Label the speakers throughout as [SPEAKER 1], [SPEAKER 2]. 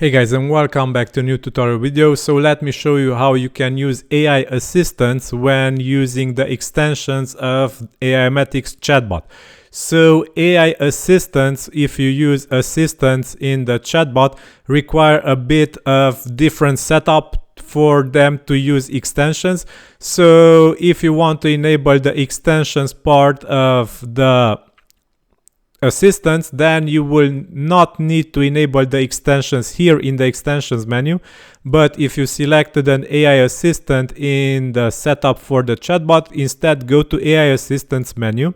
[SPEAKER 1] Hey guys, and welcome back to a new tutorial video. So let me show you how you can use AI assistants when using the extensions of Aimogen'S chatbot. So AI assistants, if you use assistants in the chatbot, require a bit of different setup for them to use extensions. So if you want to enable the extensions part of the assistants, then you will not need to enable the extensions here in the extensions menu. But if you selected an AI assistant in the setup for the chatbot, instead go to AI assistants menu,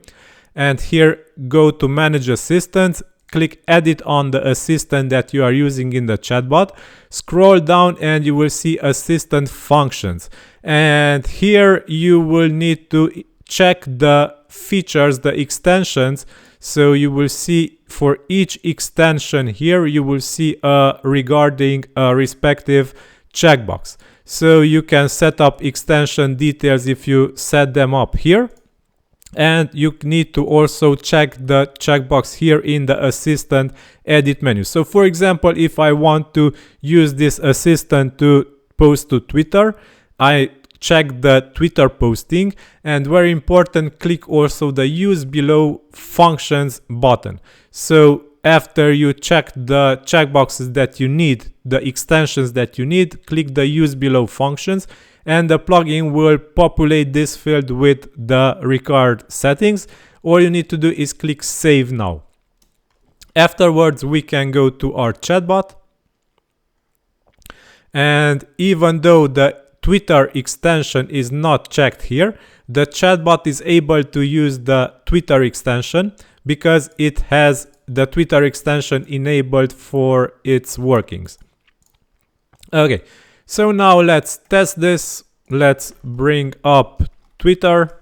[SPEAKER 1] and here go to manage assistants, click edit on the assistant that you are using in the chatbot, scroll down and you will see assistant functions, and here you will need to check the features, the extensions. So you will see for each extension here, you will see regarding a respective checkbox. So you can set up extension details if you set them up here. And you need to also check the checkbox here in the assistant edit menu. So for example, if I want to use this assistant to post to Twitter, I check the Twitter posting, and very important, click also the use below functions button. So after you check the checkboxes that you need, the extensions that you need, click the use below functions, and the plugin will populate this field with the required settings. All you need to do is click save now. Afterwards, we can go to our chatbot, and even though the Twitter extension is not checked here, the chatbot is able to use the Twitter extension because it has the Twitter extension enabled for its workings. Okay, so now let's test this. Let's bring up Twitter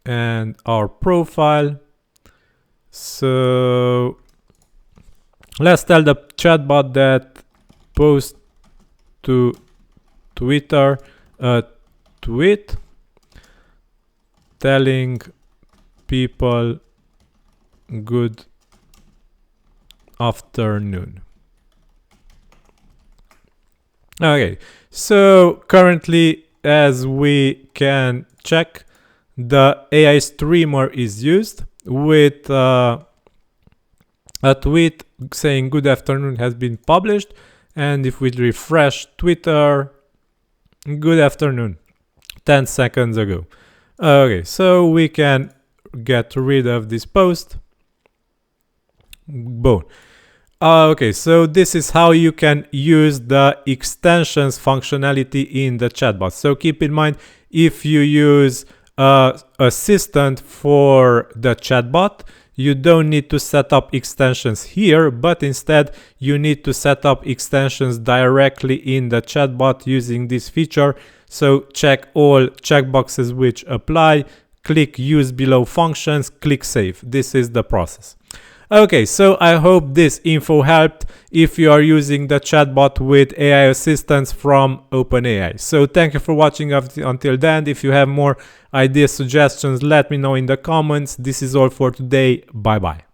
[SPEAKER 1] and our profile. So let's tell the chatbot that post to Twitter a tweet telling people good afternoon. Okay, so currently, as we can check, the AI streamer is used with a tweet saying good afternoon has been published. And if we refresh Twitter, good afternoon, 10 seconds ago. Okay, so we can get rid of this post. Boom. Okay, so this is how you can use the extensions functionality in the chatbot. So keep in mind, if you use assistant for the chatbot, you don't need to set up extensions here, but instead you need to set up extensions directly in the chatbot using this feature. So check all checkboxes which apply, click use below functions, click save. This is the process. Okay, so I hope this info helped if you are using the chatbot with AI assistants from OpenAI. So thank you for watching until then. If you have more ideas, suggestions, let me know in the comments. This is all for today. Bye bye.